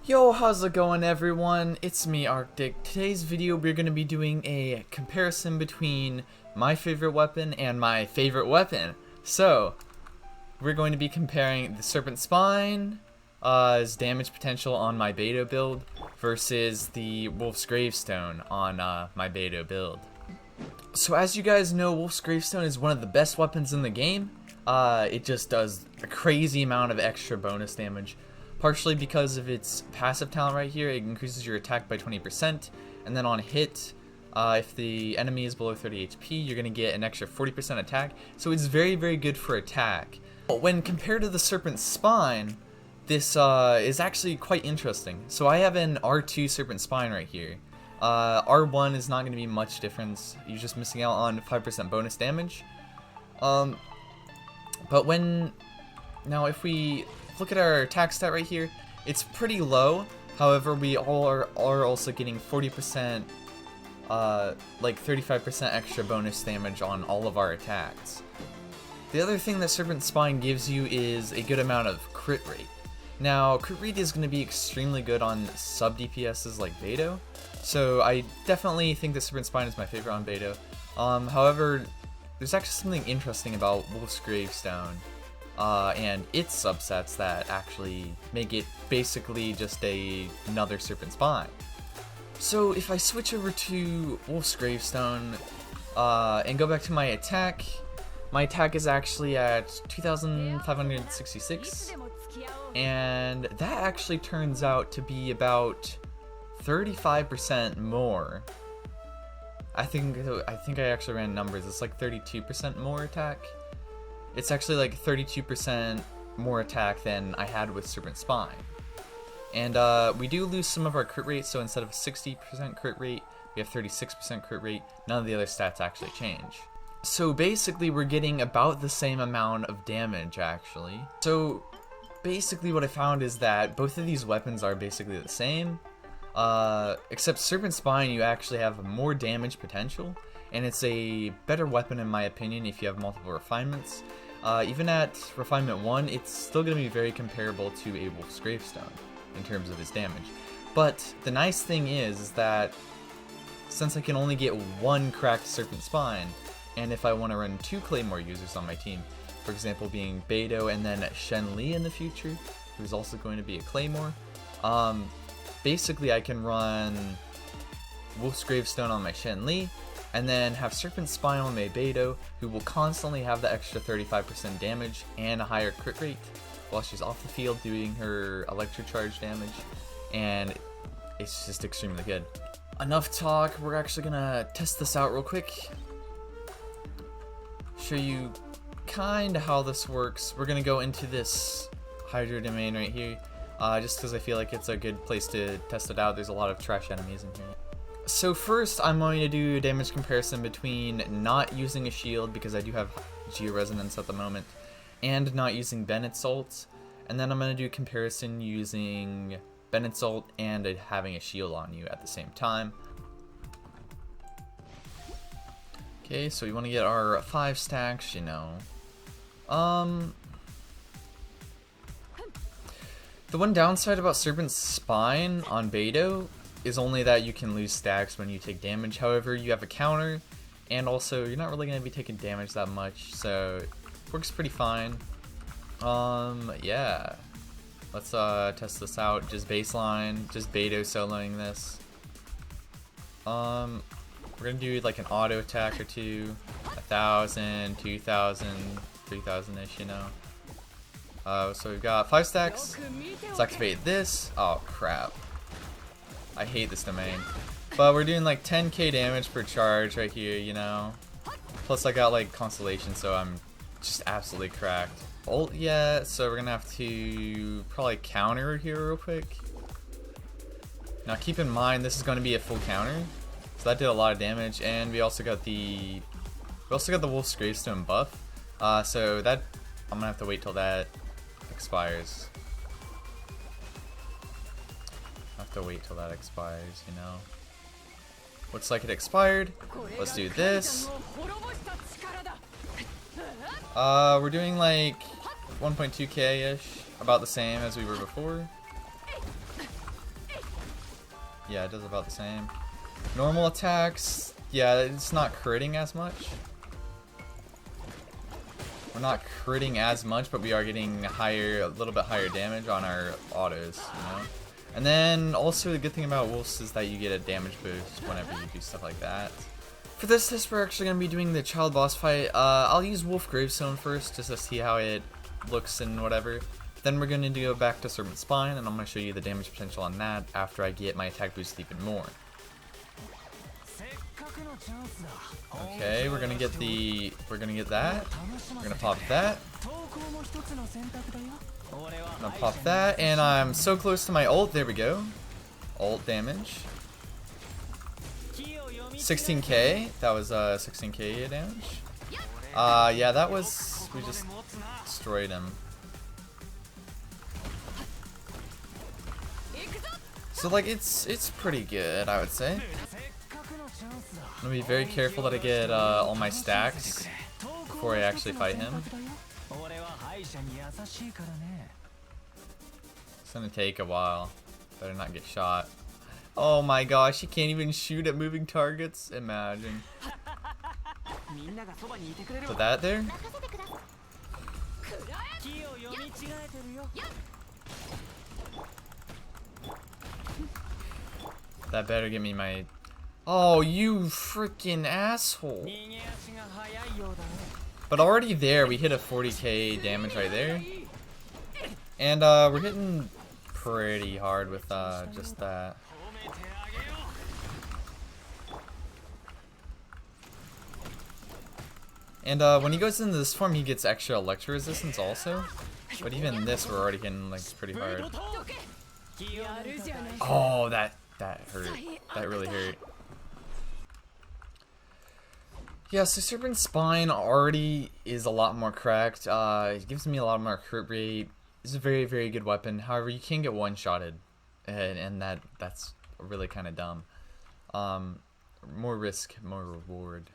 Yo, how's it going everyone? It's me, Arctic. Today's video we're going to be doing a comparison between my favorite weapon and my favorite weapon. So, we're going to be comparing the Serpent Spine, damage potential on my beta build versus the Wolf's Gravestone on my beta build. So as you guys know, Wolf's Gravestone is one of the best weapons in the game. It just does a crazy amount of extra bonus damage. Partially because of its passive talent right here, it increases your attack by 20%, and then on hit, if the enemy is below 30 HP, you're going to get an extra 40% attack, so it's very, very good for attack. When compared to the Serpent Spine, this is actually quite interesting. So I have an R2 Serpent Spine right here. R1 is not going to be much difference, you're just missing out on 5% bonus damage. But now if we look at our attack stat right here, it's pretty low. However, we all are also getting 40%, like 35% extra bonus damage on all of our attacks. The other thing that Serpent Spine gives you is a good amount of crit rate. Now, crit rate is going to be extremely good on sub DPSs like Beto, so I definitely think that Serpent Spine is my favorite on Beto. However, there's actually something interesting about Wolf's Gravestone and its subsets that actually make it basically just another Serpent Spine. So if I switch over to Wolf's Gravestone and go back to my attack is actually at 2,566, and that actually turns out to be about 35% more. I think I actually ran numbers. It's like 32% more attack. It's actually like 32% more attack than I had with Serpent Spine. And we do lose some of our crit rate, so instead of 60% crit rate, we have 36% crit rate. None of the other stats actually change. So basically we're getting about the same amount of damage actually. So basically what I found is that both of these weapons are basically the same. Except Serpent Spine, you actually have more damage potential, and it's a better weapon in my opinion if you have multiple refinements. Even at refinement 1, it's still going to be very comparable to a Wolf's Gravestone in terms of its damage. But the nice thing is that since I can only get one cracked Serpent Spine, and if I want to run 2 claymore users on my team, for example being Beto and then Shen Li in the future, who's also going to be a claymore, basically I can run Wolf's Gravestone on my Shen Li, and then have Serpent Spine on my Beto, who will constantly have the extra 35% damage and a higher crit rate while she's off the field doing her electro charge damage, and it's just extremely good. Enough talk, we're actually gonna test this out real quick. Show you kinda how this works. We're gonna go into this Hydro domain right here, just because I feel like it's a good place to test it out. There's a lot of trash enemies in here. So first, I'm going to do a damage comparison between not using a shield, because I do have Geo-Resonance at the moment, and not using Bennett's ult, and then I'm going to do a comparison using Bennett's ult and having a shield on you at the same time. Okay, so we want to get our 5 stacks, you know. The one downside about Serpent Spine on Beto is only that you can lose stacks when you take damage. However, you have a counter, and also you're not really going to be taking damage that much, so it works pretty fine. Yeah. Let's test this out. Just baseline, just Beto soloing this. We're going to do like an auto attack or two, 1,000, 2,000, 3,000-ish, you know. So we've got 5 stacks. Let's activate this. Oh crap. I hate this domain. But we're doing like 10k damage per charge right here, you know. Plus I got like Constellation, so I'm just absolutely cracked. Ult yet, so we're gonna have to probably counter here real quick. Now keep in mind this is gonna be a full counter. So that did a lot of damage, and we also got the Wolf's Gravestone buff. So that I'm gonna have to wait till that expires. You know. Looks like it expired. Let's do this. We're doing like 1.2k-ish, about the same as we were before. Yeah, it does about the same. Normal attacks, yeah, it's not critting as much. We're not critting as much, but we are getting a little bit higher damage on our autos, you know? And then also the good thing about wolves is that you get a damage boost whenever you do stuff like that. For this test, we're actually going to be doing the child boss fight. I'll use Wolf Gravestone first, just to see how it looks and whatever. Then we're going to go back to Serpent Spine, and I'm going to show you the damage potential on that after I get my attack boost even more. Okay, we're gonna get that. We're gonna pop that. I'm gonna pop that, and I'm so close to my ult. There we go. Ult damage. 16k. That was 16k damage. Yeah, that was. We just destroyed him. So like it's pretty good, I would say. I'm gonna be very careful that I get all my stacks before I actually fight him. It's gonna take a while. Better not get shot. Oh my gosh, he can't even shoot at moving targets. Imagine. So that there? That better give me my... Oh, you freaking asshole. But already there, we hit a 40k damage right there. And we're hitting pretty hard with just that. And when he goes into this form, he gets extra electro resistance also. But even this, we're already hitting like pretty hard. Oh, that hurt. That really hurt. Yeah, so Serpent Spine already is a lot more cracked. It gives me a lot more crit rate. It's a very, very good weapon. However, you can get one-shotted, and that's really kind of dumb. More risk, more reward.